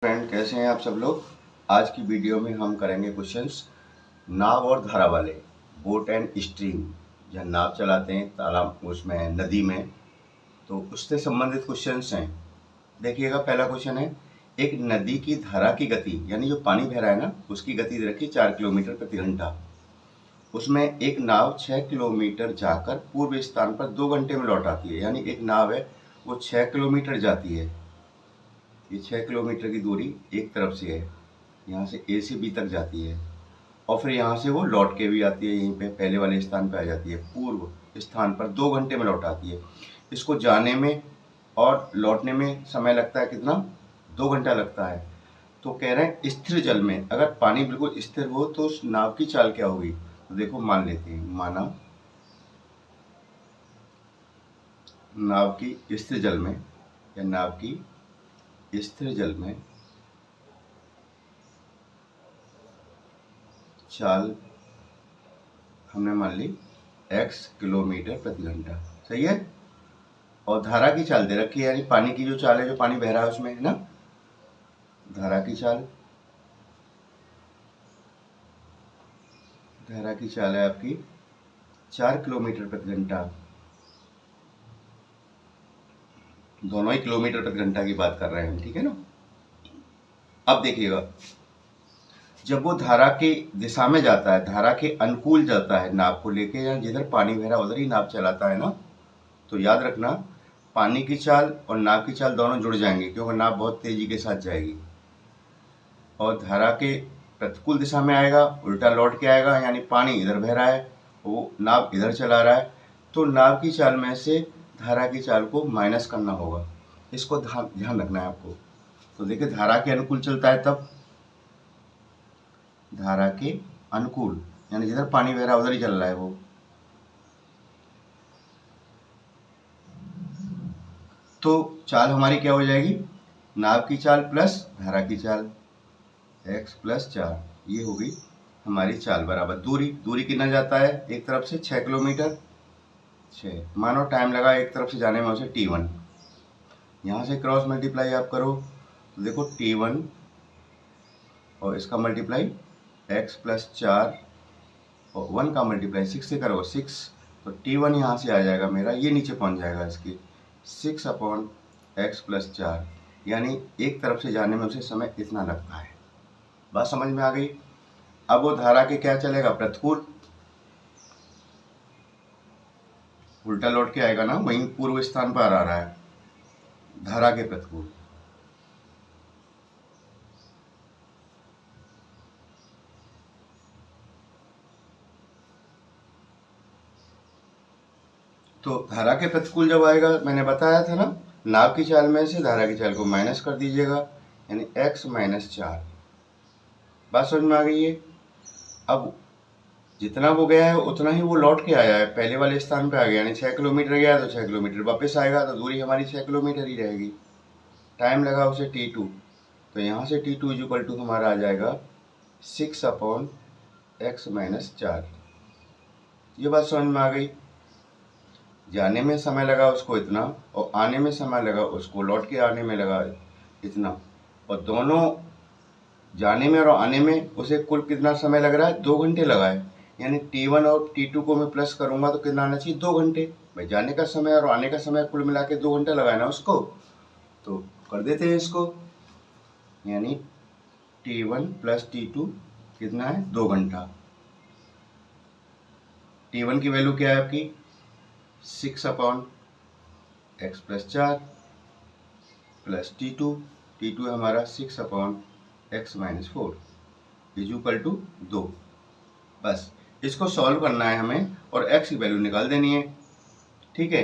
Friend, कैसे हैं आप सब लोग। आज की वीडियो में हम करेंगे क्वेश्चंस नाव और धारा वाले, बोट एंड स्ट्रीम। जहाँ नाव चलाते हैं तालाब, उसमें नदी में, तो उससे संबंधित क्वेश्चंस हैं। देखिएगा, पहला क्वेश्चन है, एक नदी की धारा की गति, यानी जो पानी बह रहा है ना, उसकी गति दे रखी 4 किलोमीटर प्रति घंटा। उसमें एक नाव 6 किलोमीटर जाकर पूर्व स्थान पर 2 घंटे में लौट आती है। यानी एक नाव है, वो 6 किलोमीटर जाती है। ये 6 किलोमीटर की दूरी एक तरफ से है, यहाँ से ए से बी तक जाती है, और फिर यहाँ से वो लौट के भी आती है, यहीं पे पहले वाले स्थान पे आ जाती है, पूर्व स्थान पर 2 घंटे में लौट आती है। इसको जाने में और लौटने में समय लगता है कितना? 2 घंटा लगता है। तो कह रहे हैं स्थिर जल में अगर पानी बिल्कुल स्थिर हो तो उस नाव की चाल क्या होगी। तो देखो, मान लेते हैं, माना नाव की स्थिर जल में, या नाव की स्थिर जल में चाल हमने मान ली x किलोमीटर प्रति घंटा, सही है। और धारा की चाल दे रखी है, यानी पानी की जो चाल है, जो पानी बह रहा है उसमें, है ना, धारा की चाल है आपकी 4 किलोमीटर प्रति घंटा। दोनों ही किलोमीटर प्रति घंटा की बात कर रहे हैं, ठीक है ना। अब देखिएगा, जब वो धारा की दिशा में जाता है, धारा के अनुकूल जाता है नाव को लेके, या जिधर पानी बह रहा है उधर ही नाव चलाता है ना, तो याद रखना, पानी की चाल और नाव की चाल दोनों जुड़ जाएंगे, क्योंकि नाव बहुत तेजी के साथ जाएगी। और धारा के प्रतिकूल दिशा में आएगा, उल्टा लौट के आएगा, यानी पानी इधर बह रहा है, वो नाव इधर चला रहा है, तो नाव की चाल में से धारा की चाल को माइनस करना होगा। इसको ध्यान रखना है आपको। तो देखिए, धारा के अनुकूल चलता है तब, धारा के अनुकूल यानी जिधर पानी बह रहा है उधर ही चल रहा है वो। तो चाल हमारी क्या हो जाएगी? नाव की चाल प्लस धारा की चाल, x प्लस 4, ये होगी हमारी चाल, बराबर दूरी कितना जाता है एक तरफ से? 6 किलोमीटर। 6 मानो टाइम लगा एक तरफ से जाने में उसे t1। यहाँ से क्रॉस मल्टीप्लाई आप करो तो देखो t1 और इसका मल्टीप्लाई x प्लस 4 और 1 का मल्टीप्लाई 6 से करो 6, तो t1 यहाँ से आ जाएगा मेरा, ये नीचे पहुँच जाएगा इसकी 6/x प्लस 4, यानी एक तरफ से जाने में उसे समय इतना लगता है। बात समझ में आ गई। अब वो धारा के क्या चलेगा? प्रतिकूल, उल्टा लौट के आएगा ना, वहीं पूर्व स्थान पर आ रहा है, धारा के प्रतिकूल। तो धारा के प्रतिकूल जब आएगा, मैंने बताया था ना, नाव की चाल में से धारा की चाल को माइनस कर दीजिएगा, यानी x माइनस 4। बात समझ में आ गई है। अब जितना वो गया है उतना ही वो लौट के आया है, पहले वाले स्थान पे आ गया, यानी 6 किलोमीटर गया तो 6 किलोमीटर वापस आएगा, तो दूरी हमारी 6 किलोमीटर ही रहेगी। टाइम लगा उसे t2, तो यहाँ से t2 इक्वल टू हमारा आ जाएगा 6/x माइनस 4। ये बात समझ में आ गई। जाने में समय लगा उसको इतना, और आने में समय लगा उसको, लौट के आने में लगा इतना, और दोनों जाने में और आने में उसे कुल कितना समय लग रहा है? 2 घंटे लगा है। यानी t1 और t2 को मैं प्लस करूंगा तो कितना आना चाहिए? 2 घंटे। भाई, जाने का समय और आने का समय कुल मिला के 2 घंटा लगाए ना उसको, तो कर देते हैं इसको, यानी t1 प्लस t2 कितना है? 2 घंटा। t1 की वैल्यू क्या है आपकी? 6/x प्लस 4 प्लस t2 हमारा 6/x minus 4 is equal to 2। बस इसको सॉल्व करना है हमें और x की वैल्यू निकाल देनी है, ठीक है।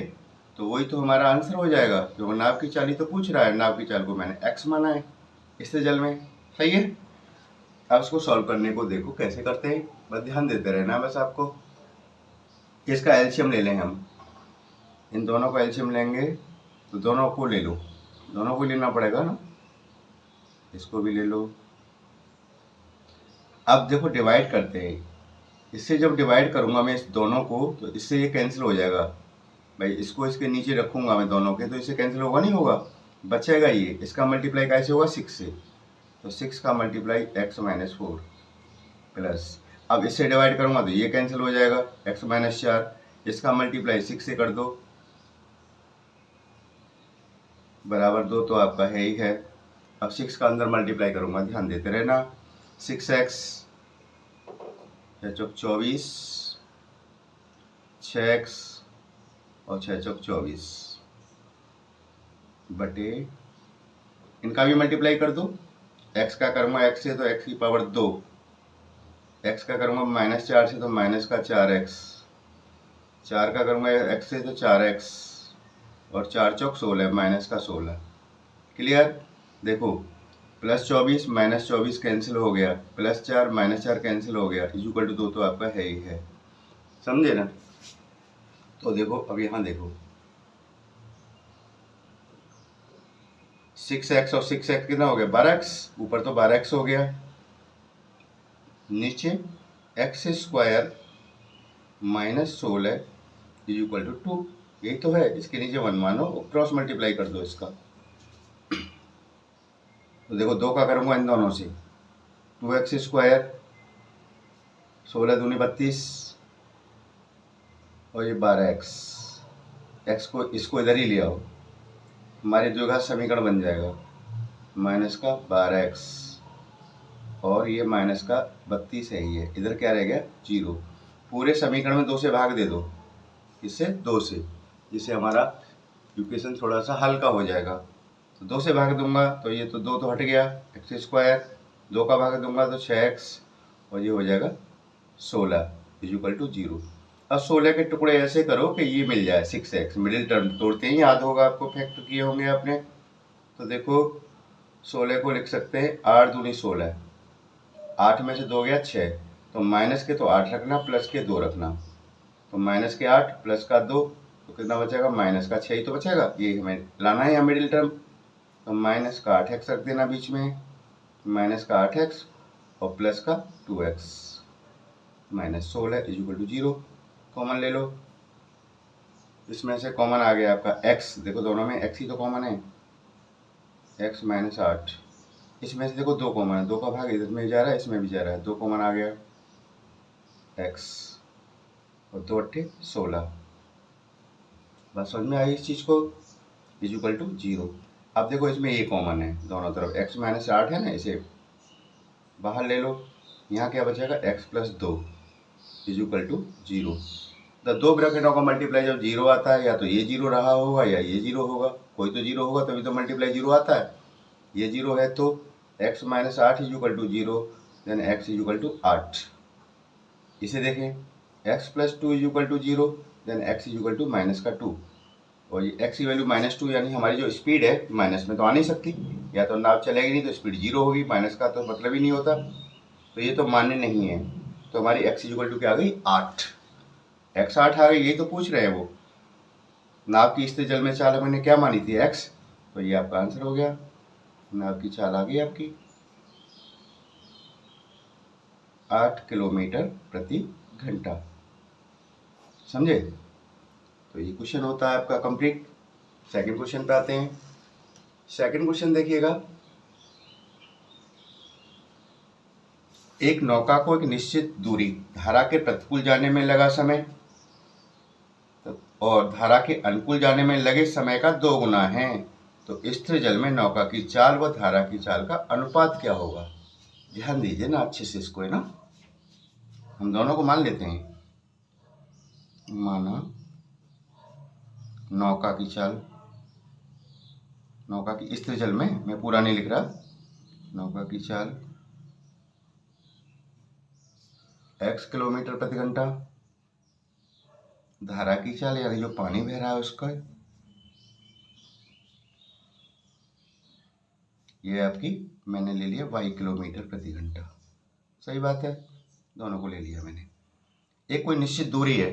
तो वही तो हमारा आंसर हो जाएगा, क्योंकि नाव की चाल ही तो पूछ रहा है, नाव की चाल को मैंने x माना है इससे जल में, सही है। अब इसको सॉल्व करने को देखो कैसे करते हैं, बस ध्यान देते रहना बस आपको। इसका एलसीएम ले लें हम, इन दोनों का एलसीएम लेंगे तो दोनों को ले लो, दोनों को लेना पड़ेगा ना, इसको भी ले लो। अब देखो डिवाइड करते हैं, इससे जब डिवाइड करूंगा मैं इस दोनों को, तो इससे ये कैंसिल हो जाएगा। भाई, इसको इसके नीचे रखूंगा मैं दोनों के, तो इससे कैंसिल होगा नहीं होगा, बचेगा ये, इसका मल्टीप्लाई कैसे होगा? 6 से, तो 6 का मल्टीप्लाई x माइनस 4 प्लस, अब इससे डिवाइड करूँगा तो ये कैंसिल हो जाएगा, x माइनस 4, इसका मल्टीप्लाई 6 से कर दो बराबर 2, तो आपका है ही है। अब 6 का अंदर मल्टीप्लाई करूँगा, ध्यान देते रहना। 6x 6 चौक 24, 6x और 6 चौक 24 बटे, इनका भी मल्टीप्लाई कर दो। x का करूँगा x से तो x की पावर 2, x का करूँगा माइनस 4 से तो माइनस का 4x, 4 का करूँगा x से तो 4x और 4 चौक 16 माइनस का 16। क्लियर? देखो प्लस 24 माइनस 24 कैंसिल हो गया, प्लस 4 माइनस 4 कैंसिल हो गया, इक्वल टू 2 तो आपका है ही है। समझे ना? तो देखो अब यहाँ देखो 6x और 6x कितना हो गया, 12x, ऊपर तो 12x हो गया, नीचे x square minus 16 equal to 2, यही तो है। इसके नीचे 1 मानो, क्रॉस मल्टीप्लाई कर दो इसका। तो देखो 2 का करूँगा इन दोनों से, 2x स्क्वायर 16 दूनी 32 और ये 12x, x को इसको इधर ही ले आओ, हमारे द्विघात समीकरण बन जाएगा माइनस का 12x और ये माइनस का 32 है, ये इधर क्या रह गया 0। पूरे समीकरण में 2 से भाग दे दो, इससे 2 से, जिससे हमारा इक्वेशन थोड़ा सा हल्का हो जाएगा। तो 2 से भाग दूंगा तो ये तो 2 तो हट गया, x स्क्वायर, 2 का भाग दूंगा तो 6x और ये हो जाएगा 16 इक्वल टू 0। अब 16 के टुकड़े ऐसे करो कि ये मिल जाए 6x, मिडिल टर्म तोड़ते ही याद होगा आपको, फैक्टर किए होंगे आपने। तो देखो 16 को लिख सकते हैं 8 दूनी 16, 8 में से 2 गया 6, तो माइनस के तो 8 रखना, प्लस के 2 रखना, तो माइनस के 8 प्लस का 2 तो कितना बचेगा, माइनस का 6 ही तो बचेगा, ये हमें लाना है यहाँ मिडिल टर्म। तो माइनस का 8x रख देना बीच में, माइनस का 8x और प्लस का 2x, minus 16 equal to 0। Common ले लो, इसमें से कॉमन आ गया आपका x, देखो दोनों में x ही तो कॉमन है, x माइनस 8, इसमें से देखो 2 कॉमन है, 2 का भाग इधर में जा रहा है, इसमें भी जा रहा है, 2 कॉमन आ गया, x और 2 8 16। बस समझ में आई इस चीज़ को, इक्वल टू 0। अब देखो इसमें ये कॉमन है दोनों तरफ, x माइनस 8 है ना, इसे बाहर ले लो, यहाँ क्या बचेगा x प्लस 2 इक्वल टू 0। तो 2 ब्रैकेटों का मल्टीप्लाई जब 0 आता है, या तो ये 0 रहा होगा या ये 0 होगा, कोई तो 0 होगा तभी तो मल्टीप्लाई 0 आता है। ये 0 है तो x minus 8 equal to 0, then x equal to 8। इसे देखें x plus 2 equal to 0, then x equal to minus का 2, और ये x की वैल्यू माइनस 2, यानी हमारी जो स्पीड है माइनस में तो आ नहीं सकती, या तो नाव चलेगी नहीं तो स्पीड 0 होगी, माइनस का तो मतलब ही नहीं होता, तो ये तो मान्य नहीं है। तो हमारी x इक्वल टू क्या आ गई 8, x 8 आ गई, यही तो पूछ रहे हैं वो। नाव की स्थिर जल में चाल हमने क्या मानी थी x, तो ये आपका आंसर हो गया, नाव की चाल आ गई आपकी 8 किलोमीटर प्रति घंटा। समझे? तो ये क्वेश्चन होता है आपका कंप्लीट। सेकंड क्वेश्चन पे आते हैं। सेकंड क्वेश्चन देखिएगा, एक नौका को एक निश्चित दूरी धारा के प्रतिकूल जाने में लगा समय और धारा के अनुकूल जाने में लगे समय का 2 गुना है, तो स्थिर जल में नौका की चाल व धारा की चाल का अनुपात क्या होगा? ध्यान दीजिए ना अच्छे से इसको, है ना, हम दोनों को मान लेते हैं। माना नौका की चाल, नौका की स्थिर जल में, मैं पूरा नहीं लिख रहा, नौका की चाल x किलोमीटर प्रति घंटा, धारा की चाल यानी जो पानी बह रहा है उसका, ये आपकी मैंने ले लिया y किलोमीटर प्रति घंटा। सही बात है, दोनों को ले लिया मैंने। एक कोई निश्चित दूरी है,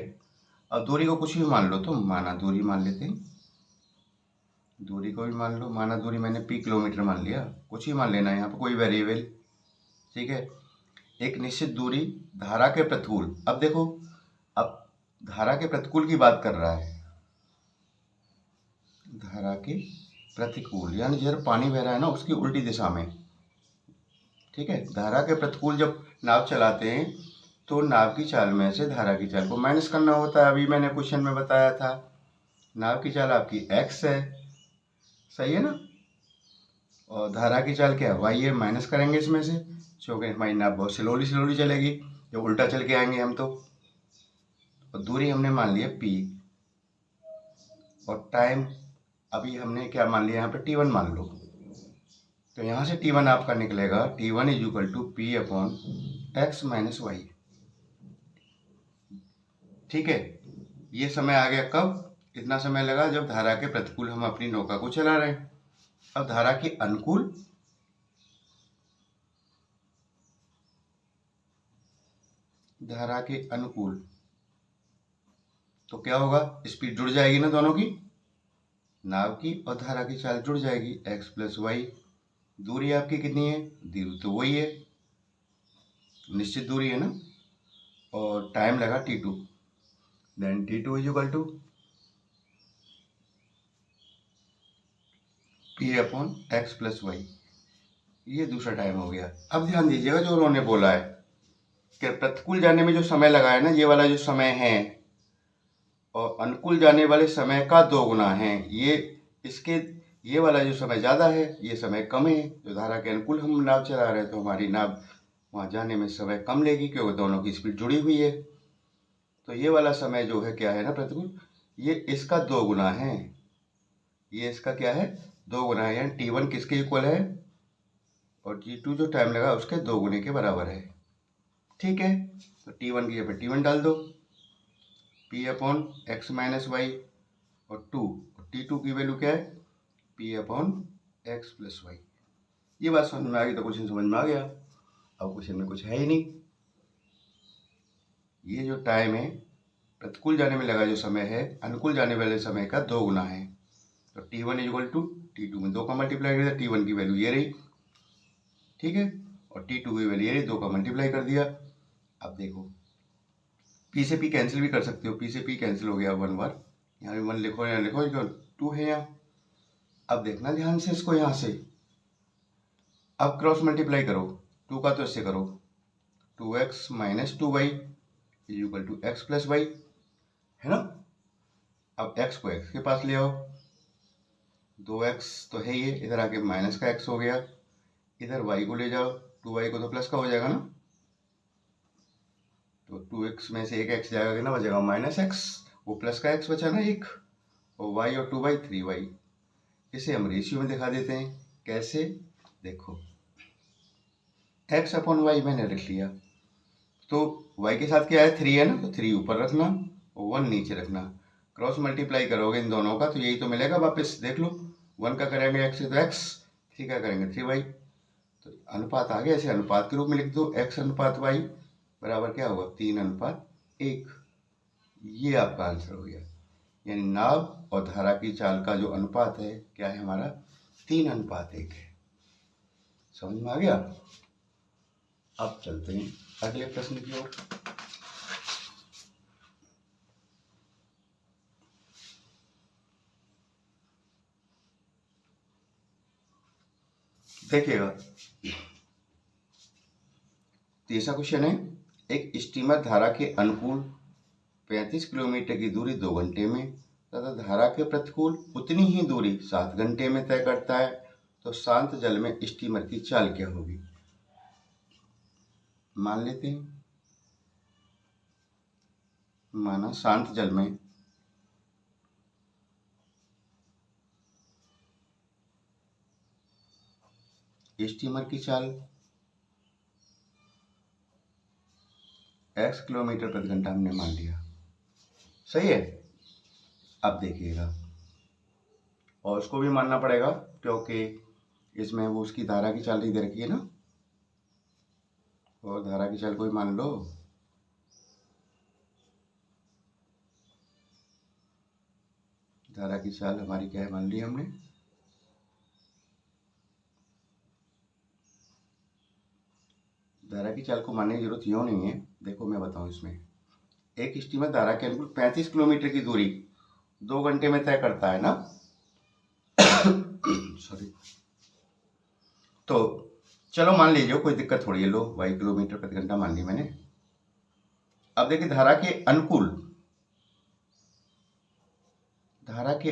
अब दूरी को कुछ भी मान लो, तो माना दूरी मान लेते हैं, दूरी को भी मान लो, माना दूरी मैंने p किलोमीटर मान लिया, कुछ ही मान लेना है, यहाँ पर कोई वेरिएबल, ठीक है। एक निश्चित दूरी धारा के प्रतिकूल, अब देखो, अब धारा के प्रतिकूल की बात कर रहा है, धारा के प्रतिकूल यानी जब पानी बह रहा है ना उसकी उल्टी दिशा में, ठीक है। धारा के प्रतिकूल जब नाव चलाते हैं तो नाव की चाल में से धारा की चाल को माइनस करना होता है। अभी मैंने क्वेश्चन में बताया था, नाव की चाल आपकी x है, सही है ना, और धारा की चाल क्या है, y है, माइनस करेंगे इसमें से, क्योंकि हमारी नाव बहुत स्लोली चलेगी, जब उल्टा चल के आएंगे हम तो। और दूरी हमने मान लिया p, और टाइम अभी हमने क्या मान लिया, यहाँ पे t1 मान लो। तो यहाँ से t1 आपका निकलेगा, t1 is equal to p upon x minus Y. ठीक है, ये समय आ गया कब, इतना समय लगा जब धारा के प्रतिकूल हम अपनी नौका को चला रहे हैं। अब धारा के अनुकूल, धारा के अनुकूल तो क्या होगा, स्पीड जुड़ जाएगी ना दोनों की, नाव की और धारा की चाल जुड़ जाएगी, x प्लस वाई। दूरी आपकी कितनी है, दूरी तो वही है, निश्चित दूरी है ना, और टाइम लगा t2, then t2 is equal to p upon x plus Y. ये दूसरा टाइम हो गया। अब ध्यान दीजिएगा जो उन्होंने बोला है कि प्रतिकूल जाने में जो समय लगा है ना, ये वाला जो समय है, और अनुकूल जाने वाले समय का 2 गुना है। ये वाला जो समय ज़्यादा है, ये समय कम है। जो धारा के अनुकूल हम नाव चला रहे हैं तो हमारी नाव वहाँ जाने में समय कम लेगी, क्योंकि दोनों की स्पीड जुड़ी हुई है। तो ये वाला समय जो है क्या है ना प्रतिकूल, ये इसका 2 गुना है, ये इसका क्या है, 2 गुना है। यानी t1 किसके इक्वल है, और t2 जो टाइम लगा उसके 2 गुने के बराबर है। ठीक है, तो t1 की जगह t1 डाल दो, p upon X minus Y, और 2, और t2 की वैल्यू क्या है, p upon X plus Y. ये बात समझ में आ गई तो क्वेश्चन समझ में आ गया। अब क्वेश्चन में कुछ है ही नहीं। ये जो टाइम है प्रतिकूल जाने में लगा जो समय है, अनुकूल जाने वाले समय का 2 गुना है। तो t1 इक्वल टू t2 में 2 का मल्टीप्लाई कर दिया, t1 की वैल्यू ये रही, ठीक है, और t2 की वैल्यू ये रही, 2 का मल्टीप्लाई कर दिया। अब देखो, p से p कैंसिल भी कर सकते हो, p से p कैंसिल हो गया 1 बार, यहाँ भी 1 लिखो, यहाँ लिखो, 2 है यहाँ। अब देखना ध्यान से इसको, यहाँ से अब क्रॉस मल्टीप्लाई करो, 2 का तो इससे करो, 2x minus 2y is equal to X plus Y, है ना। अब x को x के पास ले आओ, 2x तो है ये, इधर आके माइनस का x हो गया, इधर y को ले जाओ, 2y को तो प्लस का हो जाएगा ना, तो 2x में से एक x जाएगा ना, बचेगा माइनस x, वो प्लस का x बचा ना एक, और y और 2y 3y। इसे हम रेशियो में दिखा देते हैं, कैसे, देखो x अपॉन वाई मैंने रख लिया, तो y के साथ क्या है, 3 है ना, तो 3 ऊपर रखना और 1 नीचे रखना। क्रॉस मल्टीप्लाई करोगे इन दोनों का तो यही तो मिलेगा वापस, देख लो, 1 का करेंगे x से तो x, 3 का करेंगे 3y, तो अनुपात आ गया। ऐसे अनुपात के रूप में लिख दो, x अनुपात y बराबर क्या होगा, 3:1। ये आपका आंसर हो गया। यानी नाव और धारा की चाल का जो अनुपात है क्या है हमारा, 3:1 है। समझ में आ गया। अब चलते हैं अगले प्रश्न की ओर। देखिएगा, तीसरा क्वेश्चन है, एक स्टीमर धारा के अनुकूल 35 किलोमीटर की दूरी 2 घंटे में तथा धारा के प्रतिकूल उतनी ही दूरी 7 घंटे में तय करता है, तो शांत जल में स्टीमर की चाल क्या होगी। मान लेते हैं, माना शांत जल में स्टीमर की चाल x किलोमीटर प्रति घंटा हमने मान लिया, सही है। अब देखिएगा, और उसको भी मानना पड़ेगा क्योंकि इसमें वो उसकी धारा की चाल दे रखी है ना, और धारा की चाल को भी मान लो। धारा की चाल हमारी क्या है, मान ली हमने, धारा की चाल को मानने की जरूरत यूँ नहीं है। देखो मैं बताऊं, इसमें एक स्टीमर धारा के अनुकूल 35 किलोमीटर की दूरी 2 घंटे में तय करता है ना सॉरी, तो चलो मान लीजिए, कोई दिक्कत थोड़ी है, लो y किलोमीटर प्रति घंटा मान ली मैंने। अब देखिए धारा के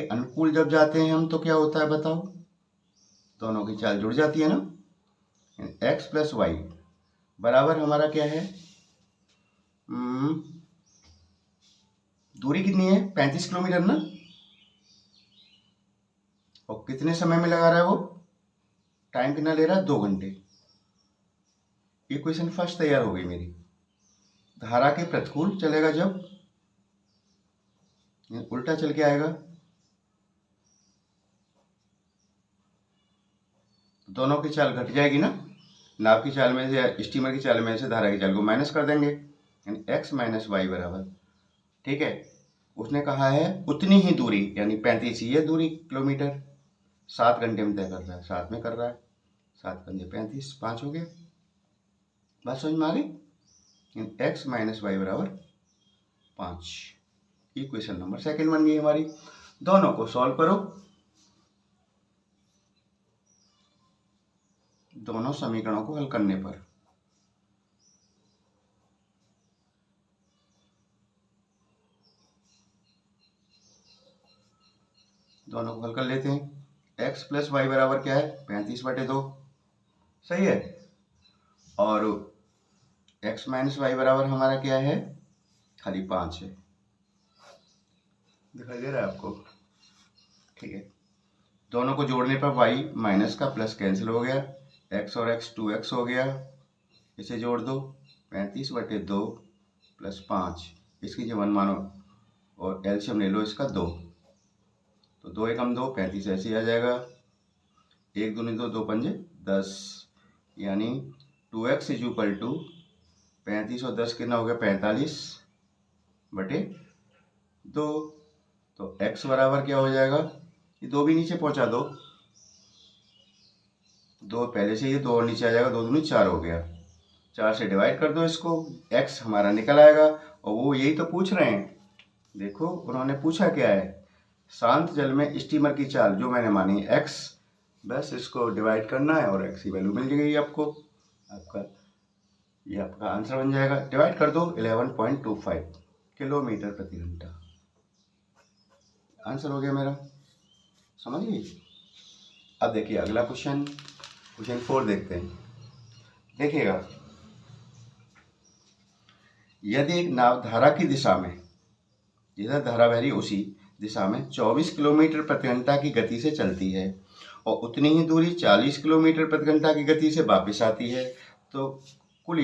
अनुकूल जब जाते हैं हम तो क्या होता है बताओ, दोनों की चाल जुड़ जाती है ना। x प्लस वाई बराबर हमारा क्या है, दूरी कितनी है 35 किलोमीटर ना, और कितने समय में लगा रहा है वो, टाइम कितना ले रहा है 2 घंटे। इक्वेशन फर्स्ट तैयार हो गई मेरी। धारा के प्रतिकूल चलेगा जब, उल्टा चल के आएगा, दोनों की चाल घट जाएगी ना, नाव की चाल में से, स्टीमर की चाल में से धारा की चाल को माइनस कर देंगे, यानी x माइनस वाई बराबर, ठीक है। उसने कहा है उतनी ही दूरी, यानी 35 ही है दूरी किलोमीटर, 7 घंटे में तय कर रहा है, 7 में कर रहा है, 7 पंजे 35, 5 हो गया। बात समझ में आ गई। x माइनस वाई बराबर 5, इक्वेशन नंबर सेकंड बन गई हमारी। दोनों को सॉल्व करो, दोनों समीकरणों को हल करने पर दोनों को हल कर लेते हैं। x प्लस वाई बराबर क्या है 35/2, सही है। और x माइनस वाई बराबर हमारा क्या है, खाली 5 है, दिखाई दे रहा है आपको, ठीक है। दोनों को जोड़ने पर y माइनस का प्लस कैंसिल हो गया, x और x 2x हो गया, इसे जोड़ दो, 35/2 प्लस 5, इसकी जो वन मानो और एलसीएम ले लो इसका 2, तो 2 एकम 2, 35 ऐसे ही आ जाएगा, 1 दूनी 2, 2 पंजे 10, यानी 2x इज इक्वल टू 35 और 10 कितना हो गया 45/2। तो x बराबर क्या हो जाएगा, ये 2 भी नीचे पहुंचा दो, 2 पहले से ये 2 और नीचे आ जाएगा, 2 दूनी 4 हो गया, 4 से डिवाइड कर दो इसको, x हमारा निकल आएगा। और वो यही तो पूछ रहे हैं, देखो उन्होंने पूछा क्या है, शांत जल में स्टीमर की चाल जो मैंने मानी x, बस इसको डिवाइड करना है और x की वैल्यू मिल जाएगी आपको, ये आपका आंसर बन जाएगा। डिवाइड कर दो 11.25 किलोमीटर प्रति घंटा, आंसर हो गया मेरा, समझ गई। अब देखिए अगला क्वेश्चन 4 देखते हैं। देखिएगा, यदि एक नाव धारा की दिशा में, जिधर धारा बह रही उसी दिशा में 24 किलोमीटर प्रति घंटा की गति से चलती है और उतनी ही दूरी 40 किलोमीटर प्रति घंटा की गति से वापस आती है, तो कुल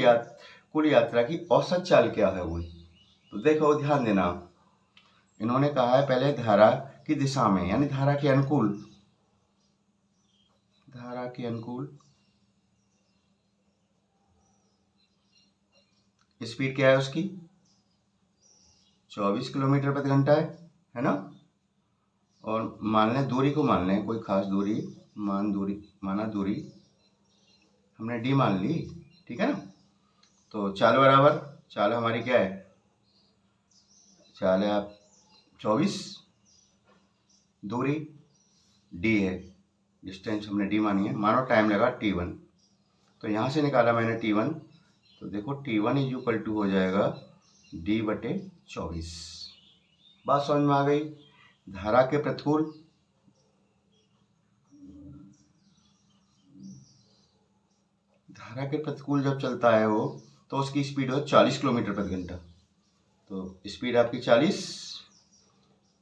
यात्रा की औसत चाल क्या है हुई। तो देखो ध्यान देना, इन्होंने कहा है पहले धारा की दिशा में, यानी धारा के अनुकूल स्पीड क्या है उसकी 24 किलोमीटर प्रति घंटा है ना। और मान लें दूरी को, मान लें कोई खास दूरी, माना दूरी हमने d मान ली, ठीक है ना। तो चाल बराबर, चाल हमारी क्या है, चाल है आप 24, दूरी d है, डिस्टेंस हमने d मानी है, मानो टाइम लगा t1, तो यहाँ से निकाला मैंने t1, तो देखो t1 इज इक्वल टू हो जाएगा d/24। बात समझ में आ गई। धारा के प्रतिकूल जब चलता है वो, तो उसकी स्पीड हो 40 किलोमीटर प्रति घंटा, तो स्पीड आपकी 40,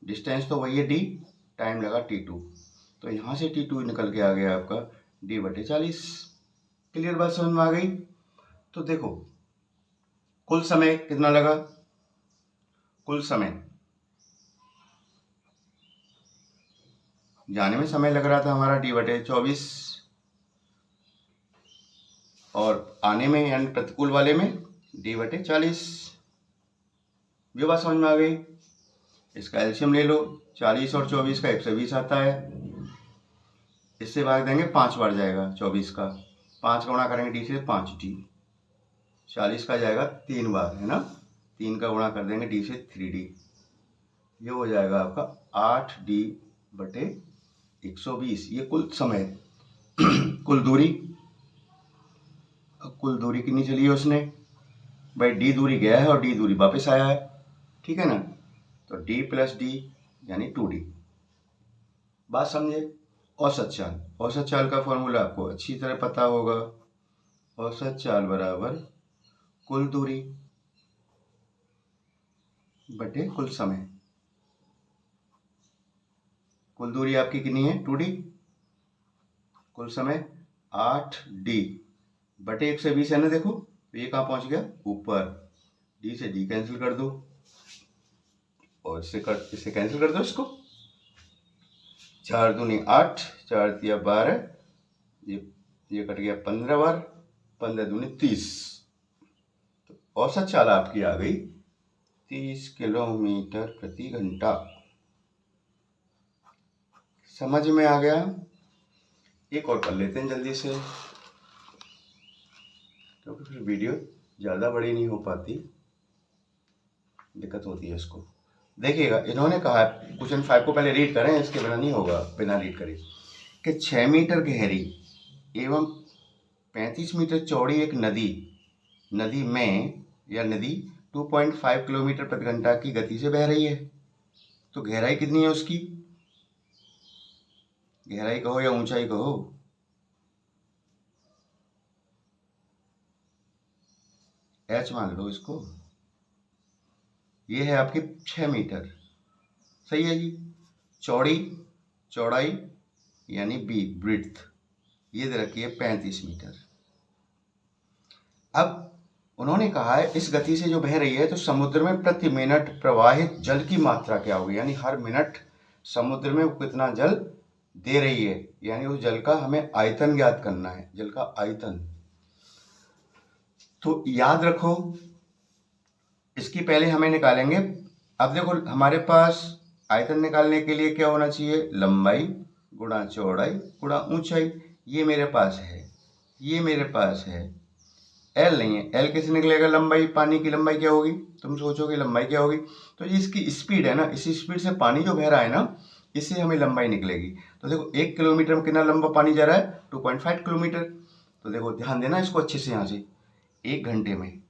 डिस्टेंस तो वही है d, टाइम लगा t2, तो यहाँ से t2 निकल के आ गया आपका d/40। क्लियर बात समझ में आ गई। तो देखो कुल समय कितना लगा, कुल समय जाने में समय लग रहा था हमारा d/24, और आने में यानी प्रतिकूल वाले में d/40। ये बात समझ में आ गई। इसका एलसीएम ले लो, 40 और 24 का 120 आता है, इससे भाग देंगे 5 बार जाएगा 24 का, 5 गुणा करेंगे d से 5d, 40 का जाएगा 3 बार है ना, 3 का गुणा कर देंगे d से 3d, ये हो जाएगा आपका 8d/120। ये कुल समय कुल दूरी अब कुल दूरी कितनी चली है उसने, भाई डी दूरी गया है और डी दूरी वापस आया है, ठीक है ना। तो डी प्लस डी यानी 2D। बात समझे। औसत चाल, औसत चाल का फॉर्मूला आपको अच्छी तरह पता होगा। औसत चाल बराबर कुल दूरी बटे कुल समय। कुल दूरी आपकी कितनी है 2D, कुल समय 8D बटे 120 है ना। देखो तो ये कहाँ पहुंच गया, ऊपर। डी से डी कैंसिल कर दो और इससे कैंसिल कर दो इसको। 4 दूनी 8, 4 तिया 12, ये कट गया 15 बार, 15 दूनी 30। तो औसत चाल आपकी आ गई 30 किलोमीटर प्रति घंटा। समझ में आ गया। एक और कर लेते हैं जल्दी से, क्योंकि फिर वीडियो ज़्यादा बड़ी नहीं हो पाती, दिक्कत होती है इसको। देखिएगा इन्होंने कहा, क्वेश्चन 5 को पहले रीड करें, इसके बिना नहीं होगा, बिना रीड करें कि 6 मीटर गहरी एवं 35 मीटर चौड़ी एक नदी में या नदी 2.5 किलोमीटर प्रति घंटा की गति से बह रही है। तो गहराई कितनी है उसकी, गहराई कहो या ऊंचाई कहो, एच मान लो इसको। ये है आपकी 6 मीटर, सही है जी। चौड़ाई यानी बी ब्रिड्थ, ये दे रखी है 35 मीटर। अब उन्होंने कहा है इस गति से जो बह रही है तो समुद्र में प्रति मिनट प्रवाहित जल की मात्रा क्या होगी, यानी हर मिनट समुद्र में कितना जल दे रही है, यानी उस जल का हमें आयतन ज्ञात करना है, जल का आयतन। तो याद रखो इसकी पहले हमें निकालेंगे। अब देखो हमारे पास आयतन निकालने के लिए क्या होना चाहिए, लंबाई गुणा चौड़ाई गुणा ऊंचाई। ये मेरे पास है, ये मेरे पास है, एल नहीं है, एल कैसे निकलेगा, लंबाई, पानी की लंबाई क्या होगी, तुम सोचोगे लंबाई क्या होगी, तो इसकी स्पीड है ना, इसी स्पीड से पानी जो बह रहा है ना, इससे हमें लंबाई निकलेगी। तो देखो 1 किलोमीटर में कितना लंबा पानी जा रहा है, 2.5 किलोमीटर। तो देखो ध्यान देना इसको अच्छे से, यहाँ से 1 घंटे में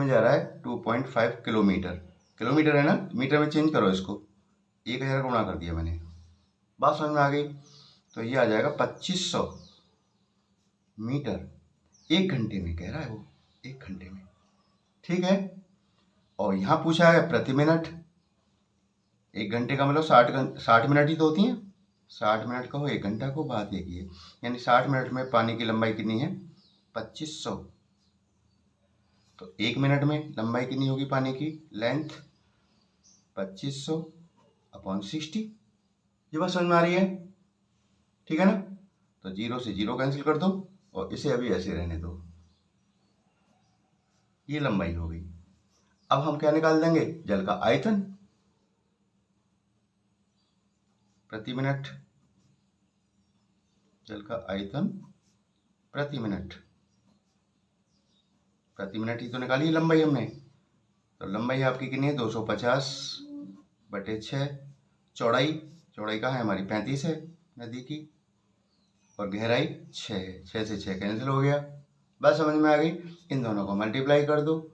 जा रहा है 2.5 किलोमीटर। किलोमीटर है ना, मीटर में चेंज करो इसको, 1000 गुणा कर दिया मैंने। बात समझ में आ गई। तो ये आ जाएगा 2500 मीटर 1 घंटे में, कह रहा है वो 1 घंटे में, ठीक है। और यहाँ पूछा है प्रति मिनट, 1 घंटे का मतलब 60 मिनट ही तो होती हैं, 60 मिनट का हो 1 घंटा को, बात एक ही है। यानी 60 मिनट में पानी की लंबाई कितनी है, 2500। तो 1 मिनट में लंबाई कितनी होगी पानी की, लेंथ 2500 अपॉन 60। ये बात समझ में आ रही है, ठीक है ना। तो 0 से 0 कैंसिल कर दो और इसे अभी ऐसे रहने दो, ये लंबाई हो गई। अब हम क्या निकाल देंगे, जल का आयतन प्रति मिनट, जल का आयतन प्रति मिनट ही तो निकाली लंबाई हमने। तो लंबाई आपकी कितनी है, 250 बटे 6। चौड़ाई कहाँ है हमारी, 35 है नदी की, और गहराई 6 है, 6 से 6 कैंसिल हो गया। बस समझ में आ गई। इन दोनों को मल्टीप्लाई कर दो,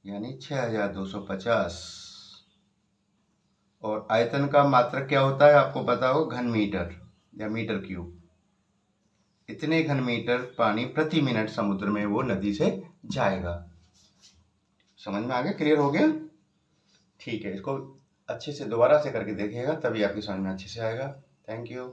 यानी 6250। और आयतन का मात्रक क्या होता है आपको पता हो, घन मीटर या मीटर क्यूब। इतने घन मीटर पानी प्रति मिनट समुद्र में वो नदी से जाएगा। समझ में आ गया, क्लियर हो गया, ठीक है। इसको अच्छे से दोबारा से करके देखिएगा, तभी आपकी समझ में अच्छे से आएगा। Thank you.